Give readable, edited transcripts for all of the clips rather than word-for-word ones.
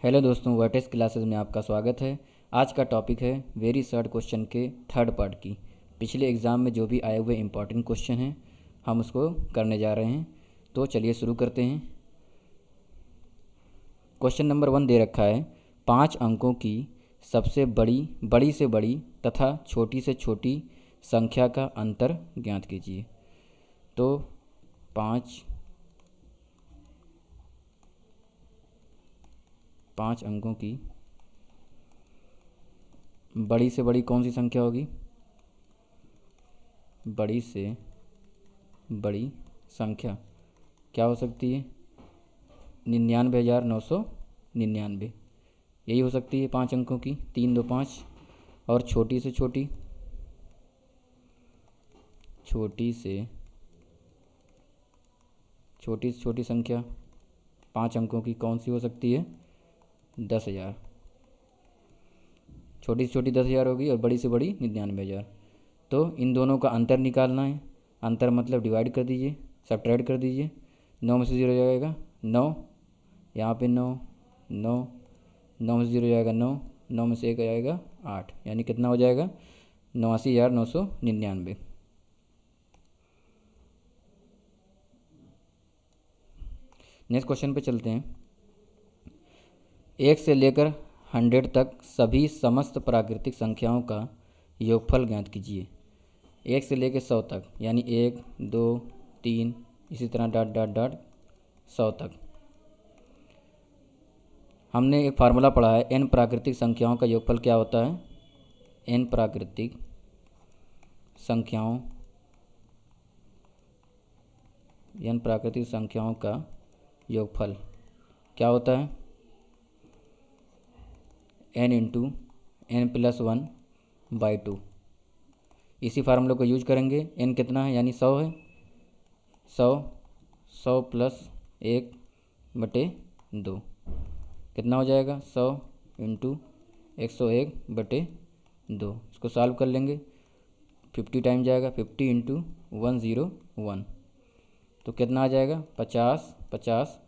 Hello दोस्तों, vertex classes में आपका स्वागत है। आज का टॉपिक है वेरी शॉर्ट क्वेश्चन के थर्ड पार्ट की। पिछले एग्ज़ाम में जो भी आए हुए इम्पॉर्टेंट क्वेश्चन हैं हम उसको करने जा रहे हैं। तो चलिए शुरू करते हैं। क्वेश्चन नंबर 1 दे रखा है, 5 अंकों की सबसे बड़ी से बड़ी तथा छोटी से छोटी संख्या का अंतर ज्ञात कीजिए। तो 5 अंकों की बड़ी से बड़ी कौन सी संख्या होगी? बड़ी से बड़ी संख्या क्या हो सकती है? 99,999 यही हो सकती है 5 अंकों की। 3 2 5। और छोटी से छोटी संख्या 5 अंकों की कौन सी हो सकती है? 10,000। छोटी से छोटी 10,000 होगी और बड़ी से बड़ी 99,000। तो इन दोनों का अंतर निकालना है। अंतर मतलब डिवाइड कर दीजिए, सब्ट्रैक्ट कर दीजिए। 9 में से 0 जाएगा 9, यहाँ पे 9 9 9 में से 0 जाएगा 9, 9 में से 1 जाएगा 8, यानी कितना हो जाएगा? 89,999। नेक्स्ट क्वेश्चन पे चलते हैं। 1 से लेकर 100 तक सभी समस्त प्राकृतिक संख्याओं का योगफल ज्ञात कीजिए। 1 से लेकर 100 तक, यानी 1 2 3 इसी तरह डॉट डॉट डॉट 100 तक। हमने एक फार्मूला पढ़ा है, n प्राकृतिक संख्याओं का योगफल क्या होता है? n प्राकृतिक संख्याओं का योगफल क्या होता है? n into n plus 1/2। इसी फार्मूले को यूज करेंगे। n कितना है? यानी 100 है। 100 प्लस 1/2 कितना हो जाएगा? 100 इंटू 101/2। इसको सॉल्व कर लेंगे। 50 टाइम जाएगा, 50 इंटू 101, तो कितना आ जाएगा? 50 50।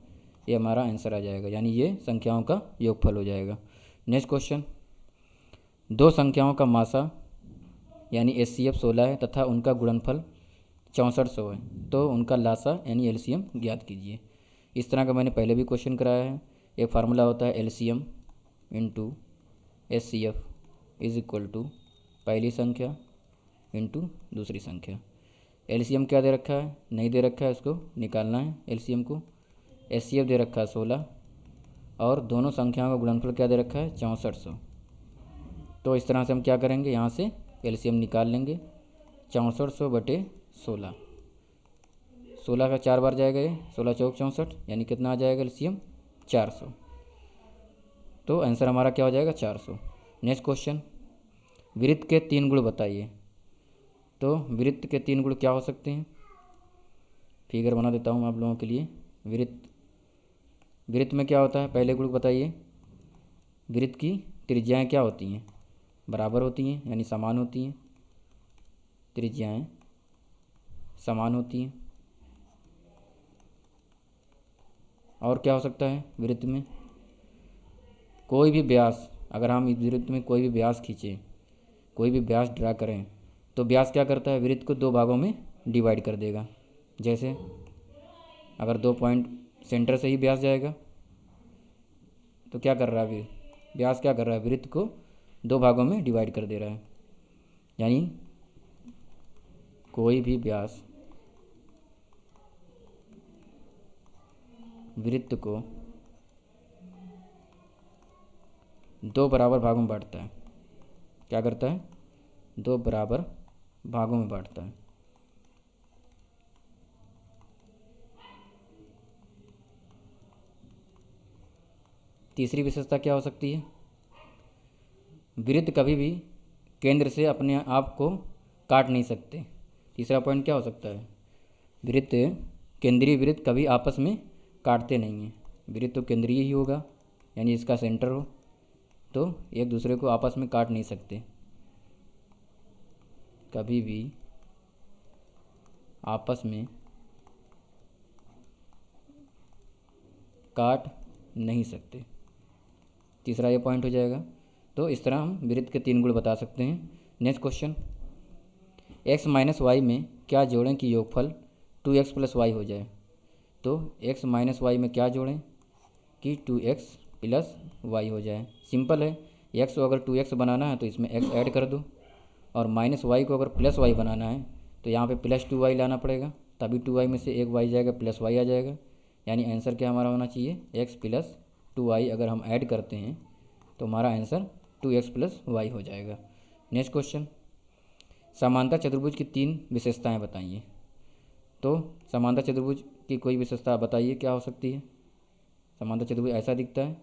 ये हमारा आंसर आ जाएगा, यानी ये संख्याओं का योगफल हो जाएगा। नेक्स्ट क्वेश्चन, दो संख्याओं का मासा यानी HCF 16 है तथा उनका गुणनफल 6400 है, तो उनका लासा यानी LCM ज्ञात कीजिए। इस तरह का मैंने पहले भी क्वेश्चन कराया है। एक फार्मूला होता है LCM into HCF is equal to पहली संख्या इंटू दूसरी संख्या। LCM क्या दे रखा है? नहीं दे रखा है, उसको निकालना है LCM को। HCF दे रखा है 16 और दोनों संख्याओं का गुणनफल क्या दे रखा है? 6400। तो इस तरह से हम क्या करेंगे, यहाँ से LCM निकाल लेंगे। 6400/16, 16 का 4 बार जाएगा, ये 16 चौक 64, यानी कितना आ जाएगा LCM? 400। तो आंसर हमारा क्या हो जाएगा? 400। नेक्स्ट क्वेश्चन, वृत्त के 3 गुण बताइए। तो वृत्त के 3 गुण क्या हो सकते हैं? फिगर बना देता हूँ आप लोगों के लिए। वृत्त में क्या होता है? पहले गुण बताइए। वृत्त की त्रिज्याएं क्या होती हैं? बराबर होती हैं, यानी समान होती हैं। त्रिज्याएं समान होती हैं। और क्या हो सकता है वृत्त में? कोई भी व्यास, अगर हम इस वृत्त में कोई भी व्यास खींचें, कोई भी व्यास ड्रा करें, तो व्यास क्या करता है? वृत्त को 2 भागों में डिवाइड कर देगा। जैसे अगर 2 पॉइंट सेंटर से ही व्यास जाएगा तो क्या कर रहा है? व्यास क्या कर रहा है? वृत्त को 2 भागों में डिवाइड कर दे रहा है। यानी कोई भी व्यास वृत्त को 2 बराबर भागों में बांटता है। क्या करता है? 2 बराबर भागों में बांटता है। तीसरी विशेषता क्या हो सकती है? वृत्त कभी भी केंद्र से अपने आप को काट नहीं सकते। तीसरा पॉइंट क्या हो सकता है? वृत्त, केंद्रीय वृत्त कभी आपस में काटते नहीं हैं। वृत्त तो केंद्रीय ही होगा, यानी इसका सेंटर हो, तो एक दूसरे को आपस में काट नहीं सकते। कभी भी आपस में काट नहीं सकते। तीसरा ये पॉइंट हो जाएगा। तो इस तरह हम वृत्त के 3 गुण बता सकते हैं। Next question, x minus Y में क्या जोड़ें कि योगफल 2x प्लस वाई हो जाए। तो x माइनस वाई में क्या जोड़ें कि 2x प्लस वाई हो जाए। सिंपल है, x को अगर 2x बनाना है तो इसमें x ऐड कर दो, और माइनस वाई को अगर प्लस वाई बनाना है तो यहाँ पे प्लस 2y लाना पड़ेगा, तभी 2y में से एक y जाएगा, प्लस y आ जाएगा। यानी आंसर क्या हमारा होना चाहिए, x प्लस 2y अगर हम ऐड करते हैं तो हमारा आंसर 2x प्लस वाई हो जाएगा। नेक्स्ट क्वेश्चन, समांतर चतुर्भुज की 3 विशेषताएं बताइए। तो समांतर चतुर्भुज की कोई विशेषता बताइए क्या हो सकती है। समांतर चतुर्भुज ऐसा दिखता है,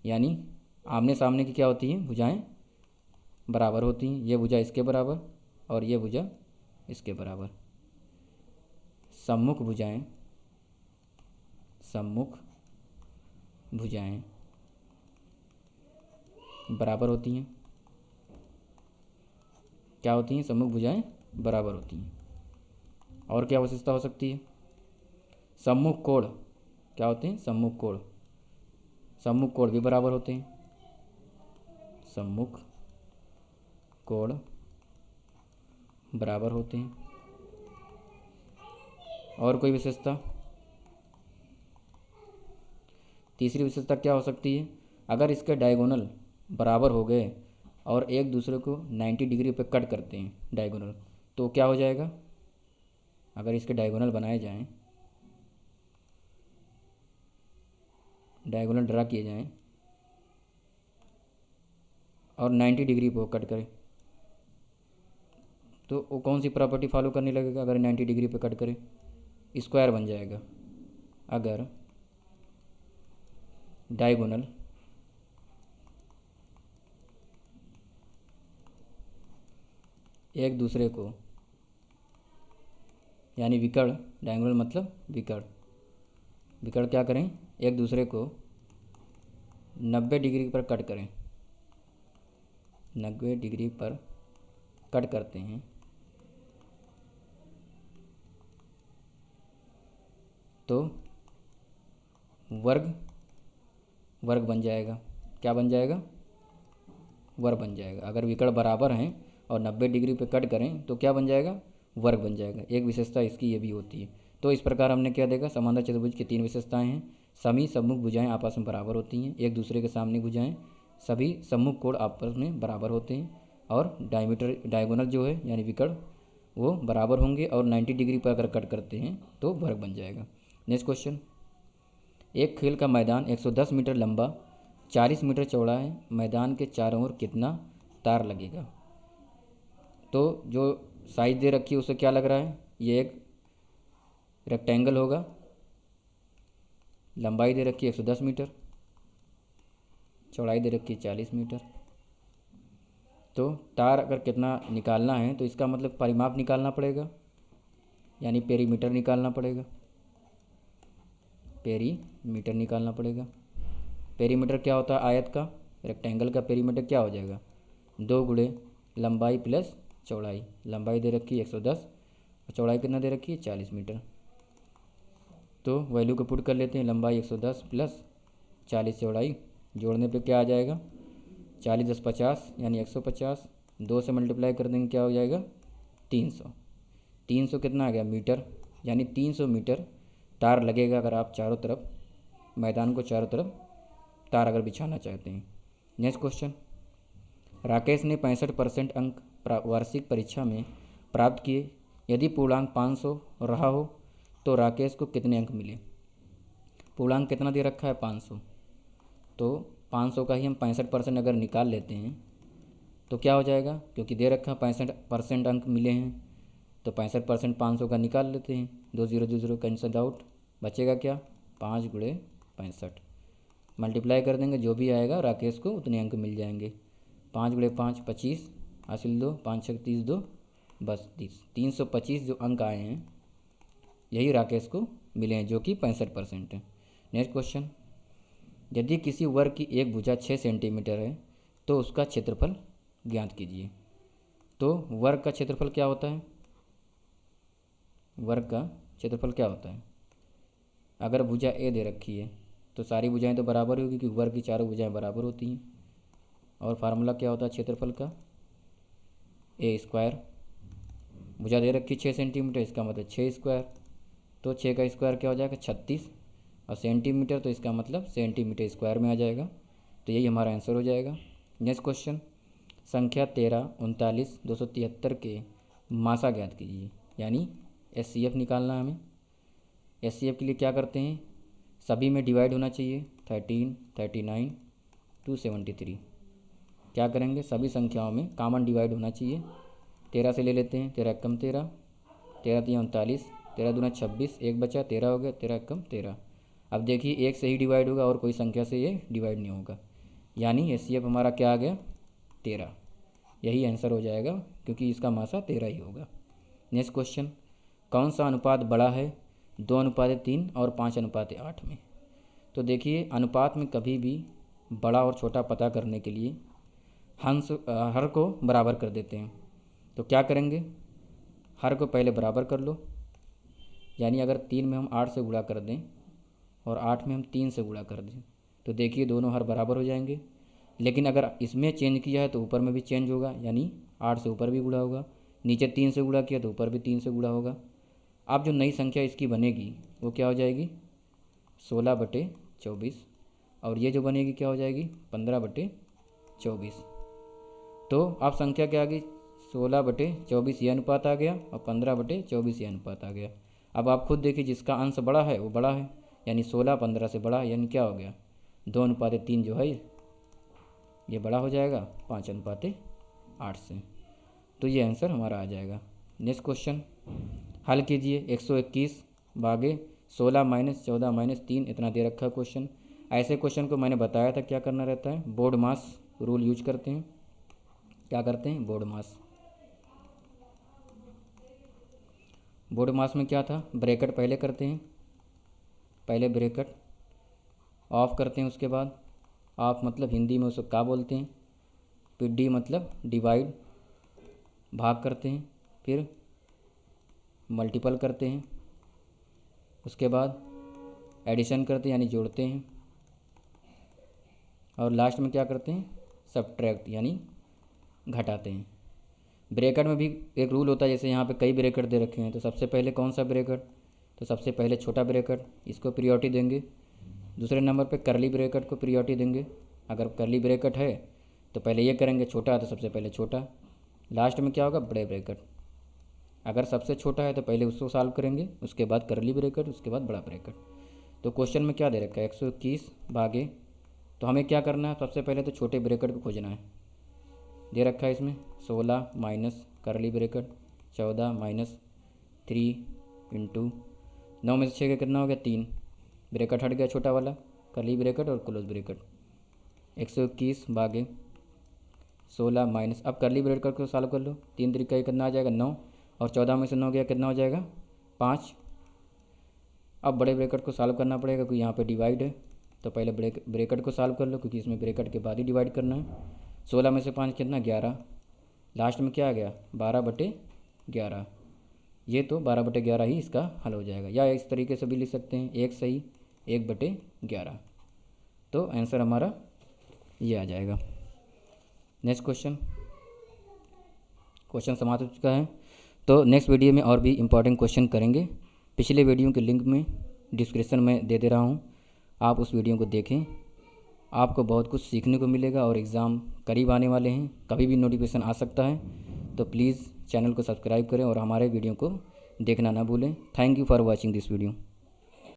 यानी आमने सामने की क्या होती हैं, भुजाएं बराबर होती हैं। ये भुजा इसके बराबर और ये भुजा इसके बराबर। सम्मुख भुजाएं बराबर होती हैं। क्या होती हैं, सम्मुख भुजाएं बराबर होती हैं। और क्या विशेषता हो सकती है, सम्मुख कोण क्या होते हैं, सम्मुख कोण भी बराबर होते हैं। सम्मुख कोण बराबर होते हैं। और कोई विशेषता, तीसरी विशेषता क्या हो सकती है, अगर इसके डायगोनल बराबर हो गए और एक दूसरे को 90 डिग्री पे कट करते हैं डायगोनल, तो क्या हो जाएगा, अगर इसके डायगोनल बनाए जाएं, डायगोनल ड्रा किए जाएं और 90 डिग्री पे कट करें तो वो कौन सी प्रॉपर्टी फॉलो करने लगेगा, अगर 90 डिग्री पे कट करें, स्क्वायर बन जाएगा। अगर डायगोनल एक दूसरे को, यानी विकर्ण, डायगोनल मतलब विकर्ण क्या करें, एक दूसरे को 90 डिग्री पर कट करें, 90 डिग्री पर कट करते हैं तो वर्ग बन जाएगा। क्या बन जाएगा, वर्ग बन जाएगा। अगर विकर्ण बराबर हैं और 90 डिग्री पे कट करें तो क्या बन जाएगा, वर्ग बन जाएगा। एक विशेषता इसकी ये भी होती है। तो इस प्रकार हमने क्या देखा, समांतर चतुर्भुज की 3 विशेषताएं हैं। सभी सम्मुख भुजाएं आपस में बराबर होती हैं, एक दूसरे के सामने भुजाएं, सभी सम्मुख कोण आपस में बराबर होते हैं, और डायगोनल जो है यानी विकर्ण वो बराबर होंगे, और 90 डिग्री पर अगर कट करते हैं तो वर्ग बन जाएगा। नेक्स्ट क्वेश्चन, एक खेल का मैदान 110 मीटर लंबा 40 मीटर चौड़ा है, मैदान के चारों ओर कितना तार लगेगा। तो जो साइज दे रखी है उसे क्या लग रहा है, ये एक रेक्टेंगल होगा, लंबाई दे रखी है 110 मीटर, चौड़ाई दे रखी है 40 मीटर। तो तार अगर कितना निकालना है तो इसका मतलब परिमाप निकालना पड़ेगा, यानी पेरीमीटर निकालना पड़ेगा, पेरीमीटर निकालना पड़ेगा। पेरीमीटर क्या होता है, आयत का, रेक्टेंगल का पेरीमीटर क्या हो जाएगा, 2 गुणे लंबाई प्लस चौड़ाई। लंबाई दे रखी है 110 और चौड़ाई कितना दे रखी है 40 मीटर। तो वैल्यू को पुट कर लेते हैं, लंबाई 110 प्लस 40 चौड़ाई, जोड़ने पे क्या आ जाएगा, 40 10 50 यानी 150, 2 से मल्टीप्लाई कर देंगे क्या हो जाएगा 300। 300 कितना आ गया मीटर, यानी 300 मीटर तार लगेगा अगर आप चारों तरफ, मैदान को चारों तरफ तार अगर बिछाना चाहते हैं। नेक्स्ट क्वेश्चन, राकेश ने 65% अंक वार्षिक परीक्षा में प्राप्त किए, यदि पूर्णांक 500 रहा हो तो राकेश को कितने अंक मिले। पूर्णांक कितना दे रखा है 500, तो 500 का ही हम 65% अगर निकाल लेते हैं तो क्या हो जाएगा, क्योंकि दे रखा 65% अंक मिले हैं तो 65% 500 का निकाल लेते हैं, 2 0 2 0 कैंसल आउट, बचेगा क्या 5 गुणे 65, मल्टीप्लाई कर देंगे, जो भी आएगा राकेश को उतने अंक मिल जाएंगे। 5 गुणे 5 25, हासिल 2, 5 6 30 2 बस 30, 325 जो अंक आए हैं यही राकेश को मिले हैं, जो कि 65% है। नेक्स्ट क्वेश्चन, यदि किसी वर्ग की एक भुजा 6 सेंटीमीटर है तो उसका क्षेत्रफल ज्ञात कीजिए। तो वर्ग का क्षेत्रफल क्या होता है, वर्ग का क्षेत्रफल क्या होता है, अगर भुजा ए दे रखी है तो सारी भुजाएं तो बराबर होगी क्योंकि वर्ग की चारों भुजाएं बराबर होती हैं। और फार्मूला क्या होता है क्षेत्रफल का, ए स्क्वायर। भुजा दे रखी 6 सेंटीमीटर, इसका मतलब 6 स्क्वायर, तो 6 का स्क्वायर क्या हो जाएगा 36, और सेंटीमीटर तो इसका मतलब सेंटीमीटर स्क्वायर में आ जाएगा। तो यही हमारा आंसर हो जाएगा। नेक्स्ट क्वेश्चन, संख्या 13, 39, 273 के मासा ज्ञात कीजिए, यानी एचसीएफ निकालना है हमें। एचसीएफ के लिए क्या करते हैं, सभी में डिवाइड होना चाहिए, 13, 39, 273। क्या करेंगे, सभी संख्याओं में कॉमन डिवाइड होना चाहिए। 13 से ले लेते हैं, 13 कम 13, 13 3 39, 13 दूना 26, एक बचा 13 हो गया, 13 कम 13। अब देखिए एक से ही डिवाइड होगा और कोई संख्या से ये डिवाइड नहीं होगा, यानी एचसीएफ हमारा क्या आ गया 13। यही आंसर हो जाएगा क्योंकि इसका मासा 13 ही होगा। नेक्स्ट क्वेश्चन, कौन सा अनुपात बड़ा है 2:3 और 5:8 में। तो देखिए अनुपात में कभी भी बड़ा और छोटा पता करने के लिए हर को बराबर कर देते हैं। तो क्या करेंगे, हर को पहले बराबर कर लो, यानी अगर 3 में हम 8 से गुणा कर दें और 8 में हम 3 से गुणा कर दें तो देखिए दोनों हर बराबर हो जाएंगे। लेकिन अगर इसमें चेंज किया है तो ऊपर में भी चेंज होगा, यानी 8 से ऊपर भी गुणा होगा, नीचे 3 से गुणा किया तो ऊपर भी 3 से गुणा होगा। अब जो नई संख्या इसकी बनेगी वो क्या हो जाएगी 16/24, और ये जो बनेगी क्या हो जाएगी 15/24। तो अब संख्या क्या आ गई 16/24 ये अनुपात आ गया और 15/24 ये अनुपात आ गया। अब आप खुद देखिए जिसका अंश बड़ा है वो बड़ा है, यानी 16 15 से बड़ा है, यानी क्या हो गया 2:3 जो है ये बड़ा हो जाएगा 5:8 से। तो ये आंसर हमारा आ जाएगा। नेक्स्ट क्वेश्चन हल कीजिए, 121 भागे 16 - 14 - 3 इतना दे रखा है क्वेश्चन। ऐसे क्वेश्चन को मैंने बताया था क्या करना रहता है, बोर्ड मास रूल यूज करते हैं। क्या करते हैं, बोर्ड मास। बोर्ड मास में क्या था, ब्रैकेट पहले करते हैं, पहले ब्रैकेट ऑफ करते हैं, उसके बाद ऑफ मतलब हिंदी में उसको क्या बोलते हैं, PD मतलब डिवाइड, भाग करते हैं, फिर मल्टीपल करते हैं, उसके बाद एडिशन करते हैं यानी जोड़ते हैं, और लास्ट में क्या करते हैं सब्ट्रैक्ट यानी घटाते हैं। ब्रैकेट में भी एक रूल होता है, जैसे यहाँ पे कई ब्रैकेट दे रखे हैं तो सबसे पहले कौन सा ब्रैकेट, तो सबसे पहले छोटा ब्रैकेट इसको प्रियोरिटी देंगे, दूसरे नंबर पे करली ब्रैकेट को प्रियोरिटी देंगे। अगर करली ब्रैकेट है तो पहले ये करेंगे, छोटा है तो सबसे पहले छोटा, लास्ट में क्या होगा बड़े ब्रैकेट। अगर सबसे छोटा है तो पहले उसको सॉल्व करेंगे, उसके बाद करली ब्रैकेट, उसके बाद बड़ा ब्रैकेट। तो क्वेश्चन में क्या दे रखा है 121 भागे, तो हमें क्या करना है सबसे पहले तो छोटे ब्रैकेट को खोजना है। दे रखा है इसमें 16 माइनस करली ब्रैकेट 14 - 3 इंटू 9 में से 6 का कितना हो गया 3, ब्रैकेट हट गया छोटा वाला, करली ब्रैकेट और क्लोज ब्रैकेट। 121 भागे 16 माइनस, अब करली ब्रैकेट को सॉल्व कर लो, 3 तरीका कितना आ जाएगा 9, और 14 में से 9 गया कितना हो जाएगा 5। अब बड़े ब्रैकेट को सॉल्व करना पड़ेगा क्योंकि यहाँ पे डिवाइड है, तो पहले ब्रैकेट को सॉल्व कर लो क्योंकि इसमें ब्रैकेट के बाद ही डिवाइड करना है। 16 में से 5 कितना 11, लास्ट में क्या आ गया 12/11। ये तो 12/11 ही इसका हल हो जाएगा, या इस तरीके से भी लिख सकते हैं 1 सही 1/11। तो आंसर हमारा ये आ जाएगा। नेक्स्ट क्वेश्चन समाप्त हो चुका है। तो नेक्स्ट वीडियो में और भी इम्पॉर्टेंट क्वेश्चन करेंगे। पिछले वीडियो के लिंक में डिस्क्रिप्शन में दे दे रहा हूँ, आप उस वीडियो को देखें, आपको बहुत कुछ सीखने को मिलेगा। और एग्ज़ाम करीब आने वाले हैं, कभी भी नोटिफिकेशन आ सकता है, तो प्लीज़ चैनल को सब्सक्राइब करें और हमारे वीडियो को देखना ना भूलें। Thank you for watching this video.